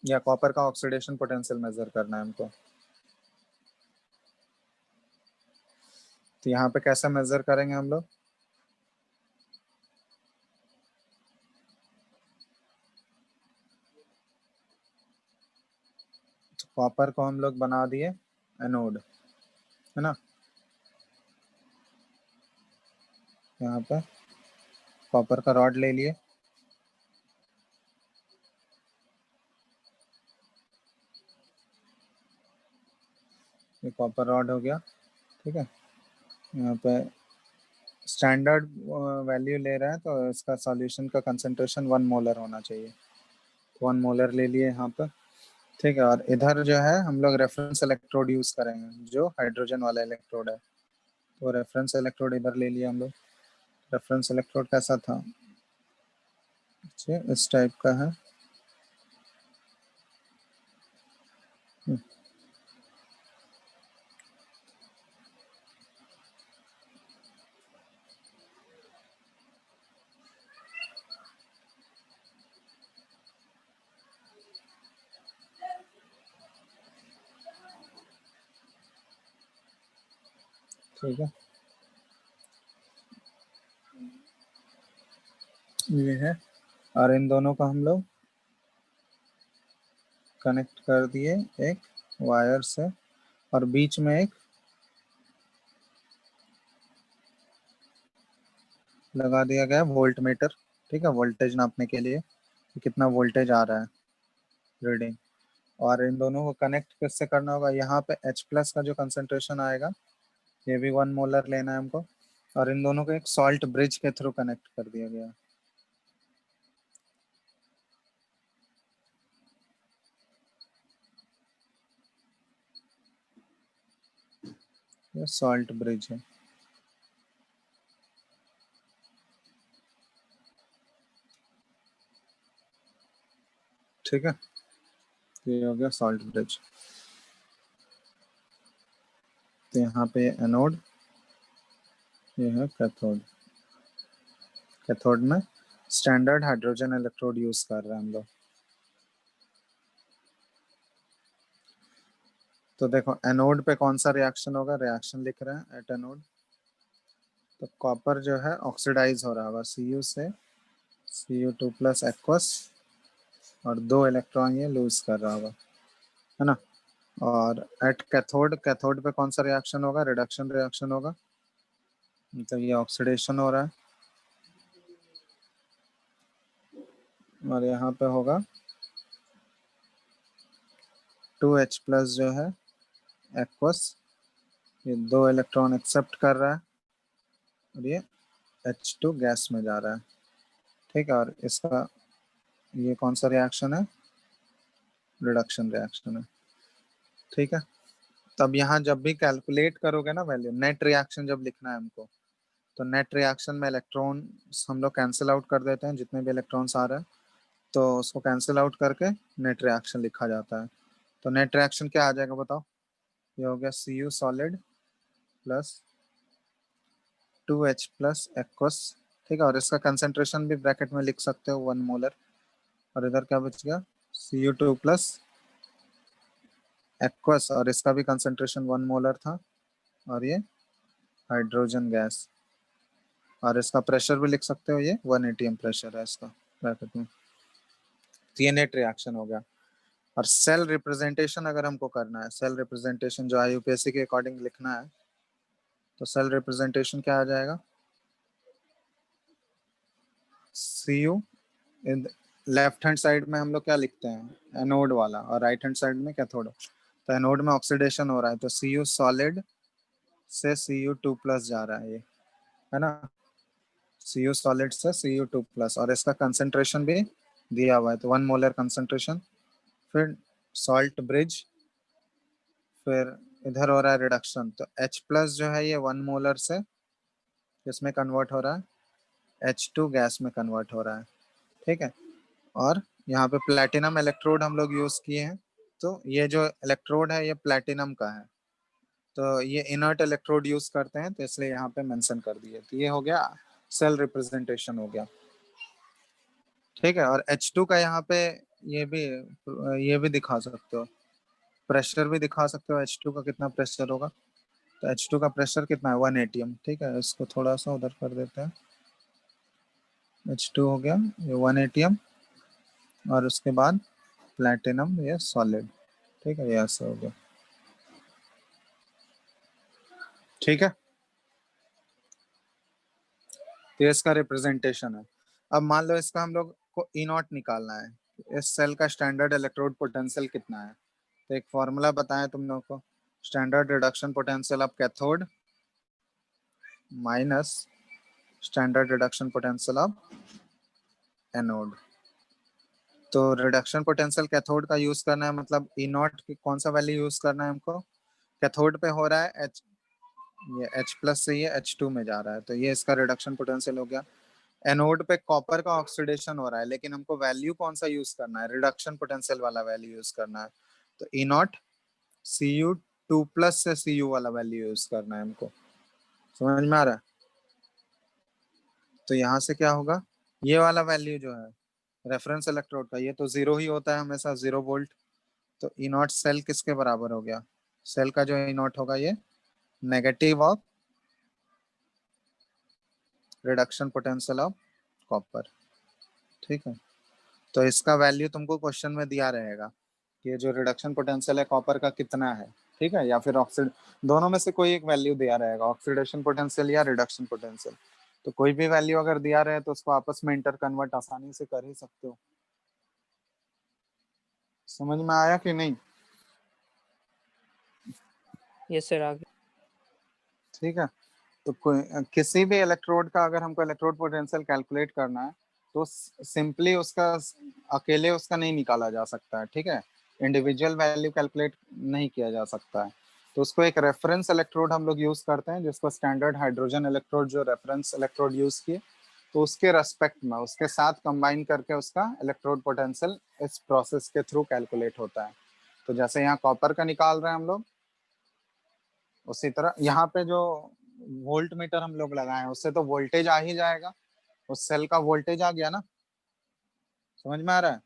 या कॉपर का ऑक्सीडेशन पोटेंशियल मेजर करना है हमको। तो यहाँ पे कैसे मेजर करेंगे हम लोग, तो कॉपर को हम लोग बना दिए एनोड, है ना, यहाँ पे कॉपर का रॉड ले लिए, ये कॉपर रॉड हो गया, ठीक है, यहाँ पे स्टैंडर्ड वैल्यू ले रहा है तो इसका सॉल्यूशन का कंसंट्रेशन 1 मोलर होना चाहिए, 1 मोलर ले लिए यहाँ पे, ठीक है। और इधर जो है हम लोग रेफरेंस इलेक्ट्रोड यूज करेंगे, जो हाइड्रोजन वाला इलेक्ट्रोड है, तो रेफरेंस इलेक्ट्रोड इधर ले लिया हम लोग। रेफरेंस इलेक्ट्रोड कैसा था, अच्छा इस टाइप का है, ठीक है, ये है। और इन दोनों को हम लोग कनेक्ट कर दिए एक वायर से, और बीच में एक लगा दिया गया वोल्ट मीटर, ठीक है, वोल्टेज नापने के लिए कि कितना वोल्टेज आ रहा है रीडिंग। और इन दोनों को कनेक्ट किससे करना होगा, यहाँ पे H प्लस का जो कंसंट्रेशन आएगा ये भी 1 मोलर लेना है हमको, और इन दोनों को एक सॉल्ट ब्रिज के थ्रू कनेक्ट कर दिया गया, ये सॉल्ट ब्रिज है, ठीक है, तो ये हो गया सॉल्ट ब्रिज। तो यहाँ पे एनोड, ये है कैथोड, कैथोड में स्टैंडर्ड हाइड्रोजन इलेक्ट्रोड यूज कर रहे हैं हम लोग। तो देखो एनोड पे कौन सा रिएक्शन होगा, रिएक्शन लिख रहे हैं एट एनोड, तो कॉपर जो है ऑक्सीडाइज हो रहा होगा Cu से Cu2 प्लस एक्वस, और 2 इलेक्ट्रॉन ये लूज कर रहा होगा, है ना। और एट कैथोड, कैथोड पे कौन सा रिएक्शन होगा, रिडक्शन रिएक्शन होगा, मतलब ये ऑक्सीडेशन हो रहा है, और यहाँ पे होगा 2H प्लस जो है एक्वस, ये 2 इलेक्ट्रॉन एक्सेप्ट कर रहा है, और ये H2 गैस में जा रहा है, ठीक है। और इसका ये कौन सा रिएक्शन है, रिडक्शन रिएक्शन है, ठीक है। तब यहाँ जब भी कैलकुलेट करोगे ना वैल्यू, नेट रिएक्शन जब लिखना है हमको, तो नेट रिएक्शन में इलेक्ट्रॉन हम लोग कैंसिल आउट कर देते हैं, जितने भी इलेक्ट्रॉन्स आ रहे हैं तो उसको कैंसिल आउट करके नेट रिएक्शन लिखा जाता है। तो नेट रिएक्शन क्या आ जाएगा बताओ, ये हो गया Cu solid plus 2H plus aqueous, ठीक है, और इसका कंसेंट्रेशन भी ब्रैकेट में लिख सकते हो 1 मोलर, और इधर क्या बच गया Cu2 प्लस एक्वस, और इसका भी कंसेंट्रेशन 1 मोलर था, और ये हाइड्रोजन गैस, और इसका प्रेशर भी लिख सकते हो, ये 1 atm प्रेशर है इसका ब्रैकेट में। तो ये नेट रिएक्शन हो गया। और सेल रिप्रेजेंटेशन अगर हमको करना है, सेल रिप्रेजेंटेशन जो IUPAC के अकॉर्डिंग लिखना है, तो सेल रिप्रेजेंटेशन क्या आ जाएगा, Cu in left hand side में हम लोग क्या लिखते हैं, एनोड वाला, और राइट हैंड साइड में कैथोड। तो एनोड में ऑक्सीडेशन हो रहा है, तो Cu सॉलिड से Cu2+ जा रहा है, ये है ना, Cu सॉलिड से Cu2+, और इसका कंसेंट्रेशन भी दिया हुआ है, तो 1 मोलर कंसेंट्रेशन। फिर सॉल्ट ब्रिज, फिर इधर हो रहा है रिडक्शन, तो H+ जो है ये 1 मोलर से इसमें कन्वर्ट हो रहा है, H2 गैस में कन्वर्ट हो रहा है, ठीक है। और यहाँ पे प्लेटिनम इलेक्ट्रोड हम लोग यूज किए हैं, तो ये जो इलेक्ट्रोड है ये प्लेटिनम का है, तो ये इनर्ट इलेक्ट्रोड यूज करते हैं, तो इसलिए यहाँ पे मेंशन कर दिए। तो ये हो गया सेल रिप्रेजेंटेशन हो गया, ठीक है। और H2 का यहाँ पे ये भी दिखा सकते हो, प्रेशर भी दिखा सकते हो, H2 का कितना प्रेशर होगा। तो H2 का प्रेशर कितना है, 1 atm, ठीक है। इसको थोड़ा सा उधर कर देते हैं, H2 हो गया ये 1 atm, और उसके बाद प्लेटिनम ये सॉलिड, ठीक है, ये ऐसे हो गया, ठीक है। तो ये इसका रिप्रेजेंटेशन है। अब मान लो इसका हम लोग को ई नॉट निकालना है, इस सेल का स्टैंडर्ड इलेक्ट्रोड पोटेंशियल कितना है। तो एक फॉर्मूला बताएं तुम लोग को, standard reduction potential of cathode minus standard reduction potential of anode. तो रिडक्शन पोटेंशियल कैथोड का यूज करना है, मतलब ई नॉट की कौन सा वैल्यू यूज करना है हमको, कैथोड पे हो रहा है ये H+ से ये H2 में जा रहा है, तो ये इसका रिडक्शन पोटेंशियल हो गया। एनोड पे कॉपर का ऑक्सीडेशन हो रहा है, लेकिन हमको वैल्यू कौन सा यूज करना है, रिडक्शन पोटेंशियल वाला वैल्यू यूज करना है, तो ई नॉट Cu2+ से Cu वाला वैल्यू यूज करना है हमको, समझ में आ रहा है। तो यहाँ से क्या होगा, ये वाला वैल्यू जो है रेफरेंस इलेक्ट्रोड का, ये तो 0 ही होता है हमेशा, 0 वोल्ट। तो ई नॉट सेल किसके बराबर हो गया, सेल का जो ई नॉट होगा ये negative of reduction potential of copper, ठीक है। तो इसका वैल्यू तुमको क्वेश्चन में दिया रहेगा कि जो रिडक्शन पोटेंशियल है कॉपर का कितना है, ठीक है, या फिर ऑक्सीड, दोनों में से कोई एक वैल्यू दिया रहेगा, ऑक्सीडेशन पोटेंशियल या रिडक्शन पोटेंशियल। तो कोई भी वैल्यू अगर दिया रहे तो उसको आपस में इंटर कन्वर्ट आसानी से कर ही सकते हो। समझ में आया कि नहीं? यस सर, आगे। ठीक है। तो किसी भी इलेक्ट्रोड का अगर हमको इलेक्ट्रोड पोटेंशियल कैलकुलेट करना है तो सिंपली उसका अकेले उसका नहीं निकाला जा सकता है, ठीक है, इंडिविजुअल वैल्यू कैलकुलेट नहीं किया जा सकता है। तो उसको एक रेफरेंस इलेक्ट्रोड हम लोग यूज करते हैं, जिसको स्टैंडर्ड हाइड्रोजन इलेक्ट्रोड जो रेफरेंस इलेक्ट्रोड यूज किए, तो उसके रेस्पेक्ट में उसके साथ कंबाइन करके उसका इलेक्ट्रोड पोटेंशियल इस प्रोसेस के थ्रू कैलकुलेट होता है। तो जैसे यहाँ कॉपर का निकाल रहे हैं हम लोग, उसी तरह यहाँ पे जो वोल्ट मीटर हम लोग लगाए हैं उससे तो वोल्टेज आ ही जाएगा, उस सेल का वोल्टेज आ गया ना, समझ में आ रहा है।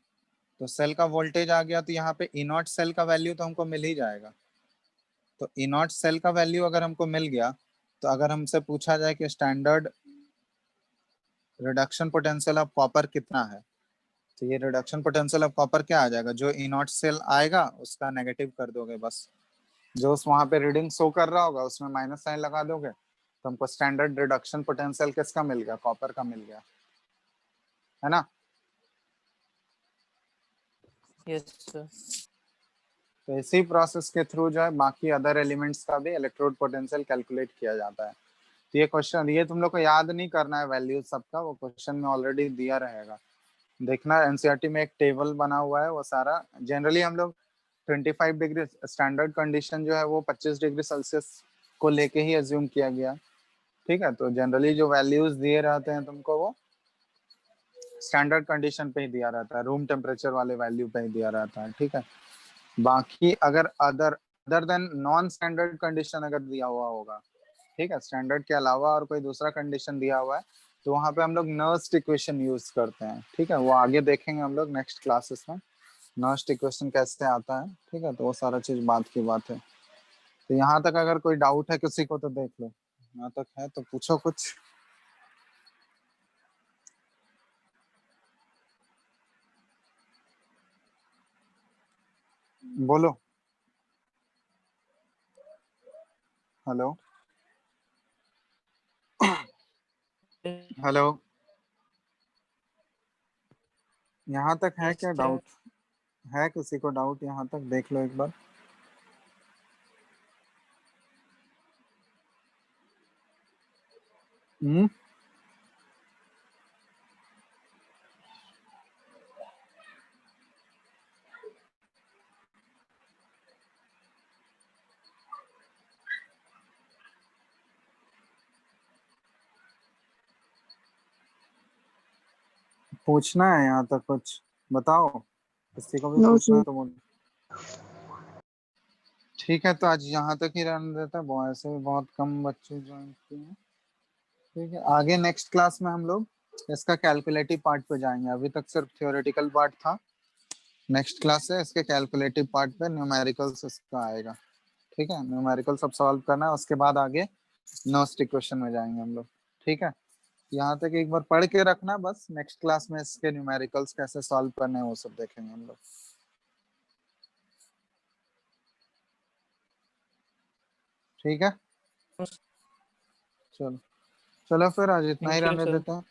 तो सेल का वोल्टेज आ गया, तो यहाँ पे ई नॉट सेल का वैल्यू तो हमको मिल ही जाएगा। तो ई नॉट सेल का वैल्यू अगर हमको मिल गया, तो अगर हमसे पूछा जाए कि standard reduction potential of copper कितना है, तो ये रिडक्शन पोटेंशियल ऑफ कॉपर क्या आ जाएगा, जो ई नॉट सेल आएगा उसका नेगेटिव कर दोगे बस, जो उस वहां पे रीडिंग शो कर रहा होगा उसमें माइनस साइन लगा दोगे, तो हमको स्टैंडर्ड रिडक्शन पोटेंशियल किसका मिल गया, कॉपर का मिल गया, है ना। Yes sir. तो इसी प्रोसेस के थ्रू जो है बाकी अदर एलिमेंट्स का भी इलेक्ट्रोड पोटेंशियल कैलकुलेट किया जाता है। तो ये क्वेश्चन, ये तुम लोग को याद नहीं करना है वैल्यू सबका, वो क्वेश्चन में ऑलरेडी दिया रहेगा, देखना एनसीईआरटी में एक टेबल बना हुआ है, वो सारा जनरली हम लोग 25 डिग्री स्टैंडर्ड कंडीशन जो है वो 25 डिग्री सेल्सियस को लेके ही एज्यूम किया गया, ठीक है। तो जनरली जो वैल्यूज दिए रहते हैं तुमको वो स्टैंडर्ड कंडीशन पे ही दिया रहता है, रूम टेम्परेचर वाले वैल्यू पे ही दिया रहता है, ठीक है। बाकी अगर other other than non standard condition अगर दिया हुआ होगा, ठीक है, स्टैंडर्ड के अलावा और कोई दूसरा कंडीशन दिया हुआ है, तो वहां पे हम लोग नर्स्ट इक्वेशन यूज करते हैं, ठीक है। वो आगे देखेंगे हम लोग नेक्स्ट क्लासेस में, नर्स्ट इक्वेशन कैसे आता है, ठीक है। तो वो सारा चीज बात की बात है। तो यहाँ तक अगर कोई डाउट है किसी को तो देख लो, यहाँ तक है तो पूछो कुछ। बोलो। हेलो हेलो, यहाँ तक है Yes, क्या sir. डाउट? है किसी को डाउट यहाँ तक? देख लो एक बार। हम्म, पूछना है यहाँ तक कुछ? बताओ, किसी को भी No, पूछना sir. है तो बोलो। ठीक है, तो आज यहाँ तक ही रहने देता है, वो ऐसे भी बहुत कम बच्चे ज्वाइन किए हैं। ठीक है, आगे नेक्स्ट क्लास में हम लोग इसका कैलकुलेटिव पार्ट पे जाएंगे। अभी तक सिर्फ थ्योरेटिकल पार्ट था। नेक्स्ट क्लास से इसके कैलकुलेटिव पार्ट पे न्यूमेरिकल्स इसका आएगा। ठीक है, न्यूमेरिकल सब सॉल्व करना है, उसके बाद आगे नोस्ट इक्वेशन में जाएंगे हम लोग। ठीक है, यहाँ तक एक बार पढ़ के रखना, बस नेक्स्ट क्लास में इसके न्यूमेरिकल्स कैसे सॉल्व करने हैं वो सब देखेंगे हम लोग। ठीक है, चलो चलो फिर आज इतना ही Thank you, रहने sir. देते हैं,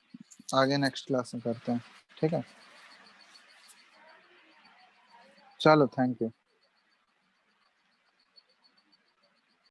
आगे नेक्स्ट क्लास में करते हैं। ठीक है, चलो, थैंक यू।